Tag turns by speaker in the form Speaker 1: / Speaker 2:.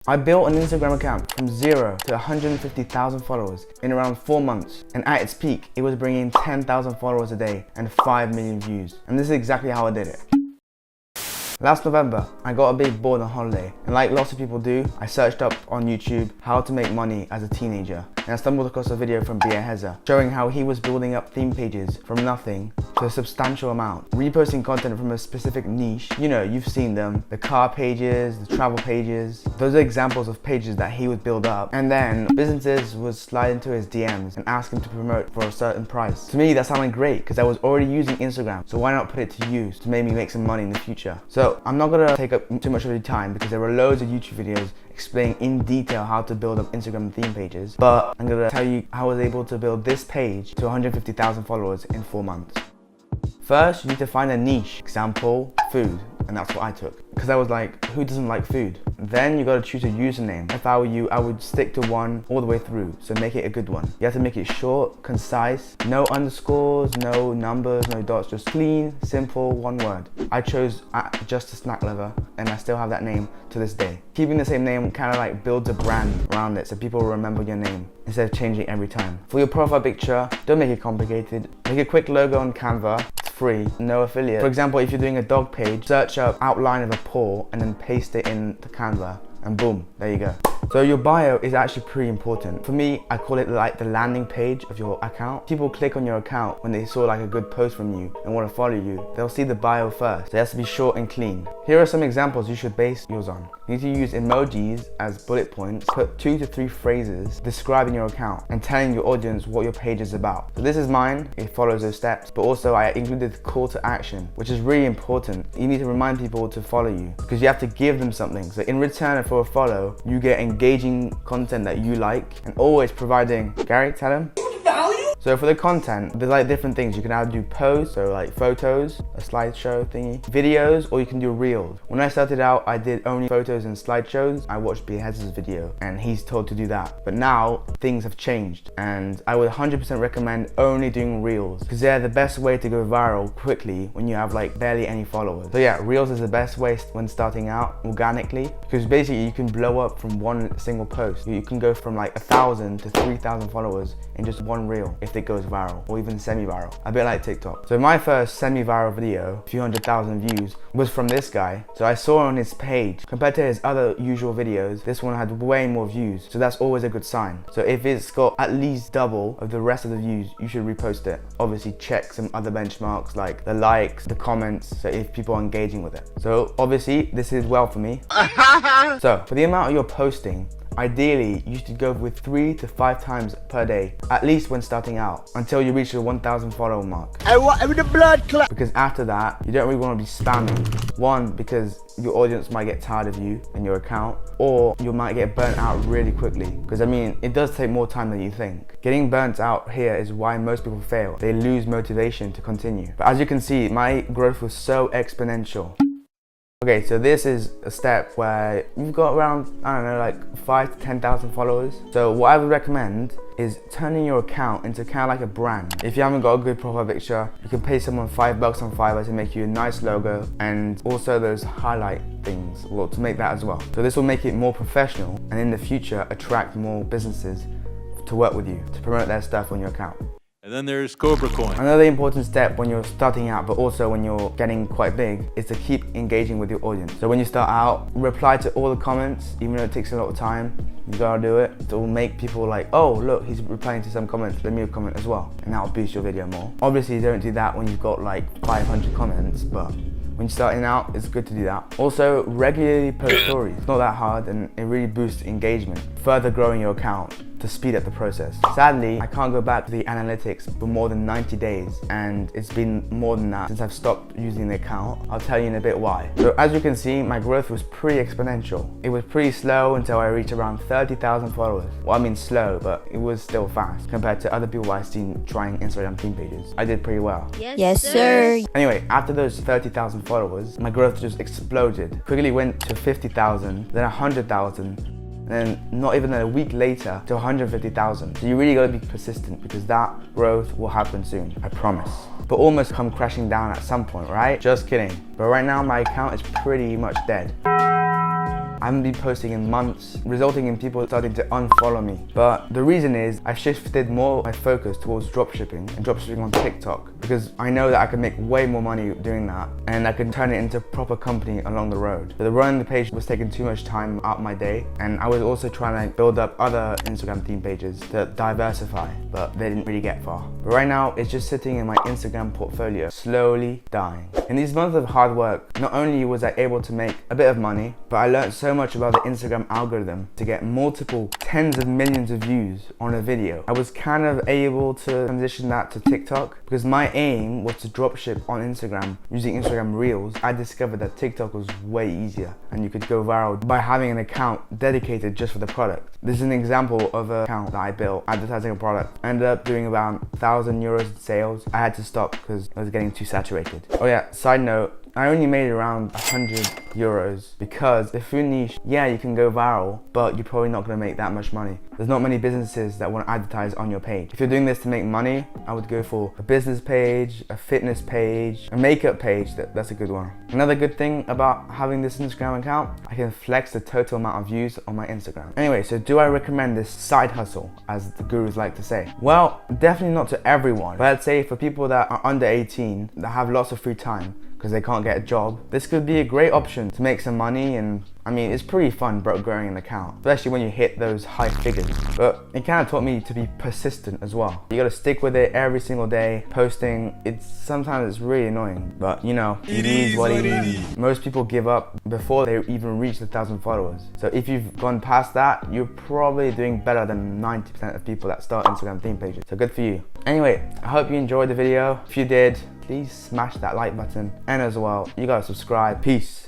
Speaker 1: I built an Instagram account from 0 to 150,000 followers in around 4 months, and at its peak, it was bringing 10,000 followers a day and 5 million views. And this is exactly how I did it. Last November, I got a bit bored on holiday, and like lots of people do, I searched up on YouTube how to make money as a teenager, and I stumbled across a video from biaheza showing how he was building up theme pages from nothing to a substantial amount, reposting content from a specific niche. You know, you've seen them, the car pages, the travel pages. Those are examples of pages that he would build up, and then businesses would slide into his DMs and ask him to promote for a certain price. To me, that sounded great because I was already using Instagram, so why not put it to use to make me make some money in the future? So I'm not gonna take up too much of your time because there are loads of YouTube videos explaining in detail how to build up Instagram theme pages, but I'm gonna tell you how I was able to build this page to 150,000 followers in 4 months. First, you need to find a niche. Example, food. And that's what I took. Because I was like, who doesn't like food? Then you gotta choose a username. If I were you, I would stick to one all the way through. So make it a good one. You have to make it short, concise, no underscores, no numbers, no dots, just clean, simple, one word. I chose Just a Snack Lover, and I still have that name to this day. Keeping the same name kind of like builds a brand around it so people will remember your name instead of changing every time. For your profile picture, don't make it complicated. Make a quick logo on Canva. Free, no affiliate. For example, if you're doing a dog page, search up outline of a paw and then paste it into Canva, and boom, there you go. So your bio is actually pretty important. For me, I call it like the landing page of your account. People click on your account when they saw like a good post from you and want to follow you. They'll see the bio first. It has to be short and clean. Here are some examples you should base yours on. You need to use emojis as bullet points. Put 2 to 3 phrases describing your account and telling your audience what your page is about. So this is mine. It follows those steps, but also I included call to action, which is really important. You need to remind people to follow you because you have to give them something. So in return for a follow, you get engaging content that you like, and always providing, Gary, tell him. So for the content, there's like different things. You can either do posts, so like photos, a slideshow thingy, videos, or you can do reels. When I started out, I did only photos and slideshows. I watched biaheza's video and he's told to do that. But now things have changed and I would 100% recommend only doing reels because they're the best way to go viral quickly when you have like barely any followers. So yeah, reels is the best way when starting out organically because basically you can blow up from one single post. You can go from like 1,000 to 3,000 followers in just one reel if it goes viral, or even semi-viral, a bit like TikTok. So my first semi-viral video, a few 100,000 views, was from this guy. So I saw on his page, compared to his other usual videos, this one had way more views. So that's always a good sign. So if it's got at least double of the rest of the views, you should repost it. Obviously check some other benchmarks like the likes, the comments, so if people are engaging with it. So obviously this is well for me. So for the amount you're posting, ideally, you should go with 3 to 5 times per day, at least when starting out, until you reach the 1,000 follower mark. I want the blood clot. Because after that, you don't really want to be spamming. One, because your audience might get tired of you and your account, or you might get burnt out really quickly. Because I mean, it does take more time than you think. Getting burnt out here is why most people fail. They lose motivation to continue. But as you can see, my growth was so exponential. Okay, so this is a step where you've got around, I don't know, like 5 to 10,000 followers. So what I would recommend is turning your account into kind of like a brand. If you haven't got a good profile picture, you can pay someone $5 on Fiverr to make you a nice logo, and also those highlight things, well, to make that as well. So this will make it more professional, and in the future attract more businesses to work with you, to promote their stuff on your account.
Speaker 2: And then there's Cobra Coin.
Speaker 1: Another important step when you're starting out, but also when you're getting quite big, is to keep engaging with your audience. So when you start out, reply to all the comments, even though it takes a lot of time. You gotta do it. It will make people like, oh look, he's replying to some comments, let me comment as well. And that will boost your video more. Obviously you don't do that when you've got like 500 comments, but when you're starting out, it's good to do that. Also, regularly post stories. It's not that hard and it really boosts engagement, further growing your account to speed up the process. Sadly, I can't go back to the analytics for more than 90 days, and it's been more than that since I've stopped using the account. I'll tell you in a bit why. So as you can see, my growth was pretty exponential. It was pretty slow until I reached around 30,000 followers. Well, I mean slow, but it was still fast compared to other people I've seen trying Instagram theme pages. I did pretty well.
Speaker 3: Yes, sir.
Speaker 1: Anyway, after those 30,000 followers, my growth just exploded. Quickly went to 50,000, then 100,000, and then not even a week later to 150,000. So you really gotta be persistent because that growth will happen soon, I promise. But almost come crashing down at some point, right? Just kidding. But right now my account is pretty much dead. I haven't been posting in months, resulting in people starting to unfollow me. But the reason is I shifted more my focus towards dropshipping and dropshipping on TikTok, because I know that I can make way more money doing that and I can turn it into a proper company along the road. But the running the page was taking too much time out of my day, and I was also trying to build up other Instagram theme pages to diversify, but they didn't really get far. But right now it's just sitting in my Instagram portfolio, slowly dying. In these months of hard work, not only was I able to make a bit of money, but I learned so much about the Instagram algorithm to get multiple tens of millions of views on a video. I was kind of able to transition that to TikTok because my aim was to dropship on Instagram using Instagram Reels. I discovered that TikTok was way easier and you could go viral by having an account dedicated just for the product. This is an example of an account that I built advertising a product. I ended up doing about 1,000 euros in sales. I had to stop because I was getting too saturated. Oh yeah, side note, I only made around 100 euros because the food niche, yeah, you can go viral, but you're probably not going to make that much money. There's not many businesses that want to advertise on your page. If you're doing this to make money, I would go for a business page, a fitness page, a makeup page. That's a good one. Another good thing about having this Instagram account, I can flex the total amount of views on my Instagram. Anyway, so do I recommend this side hustle, as the gurus like to say? Well, definitely not to everyone, but I'd say for people that are under 18, that have lots of free time, because they can't get a job, this could be a great option to make some money. And I mean, it's pretty fun growing an account, especially when you hit those high figures. But it kind of taught me to be persistent as well. You gotta stick with it every single day, posting. Sometimes it's really annoying, but you know, it is what it is. Most people give up before they even reach 1,000 followers. So if you've gone past that, you're probably doing better than 90% of people that start Instagram theme pages. So good for you. Anyway, I hope you enjoyed the video. If you did, please smash that like button, and as well, you gotta subscribe. Peace.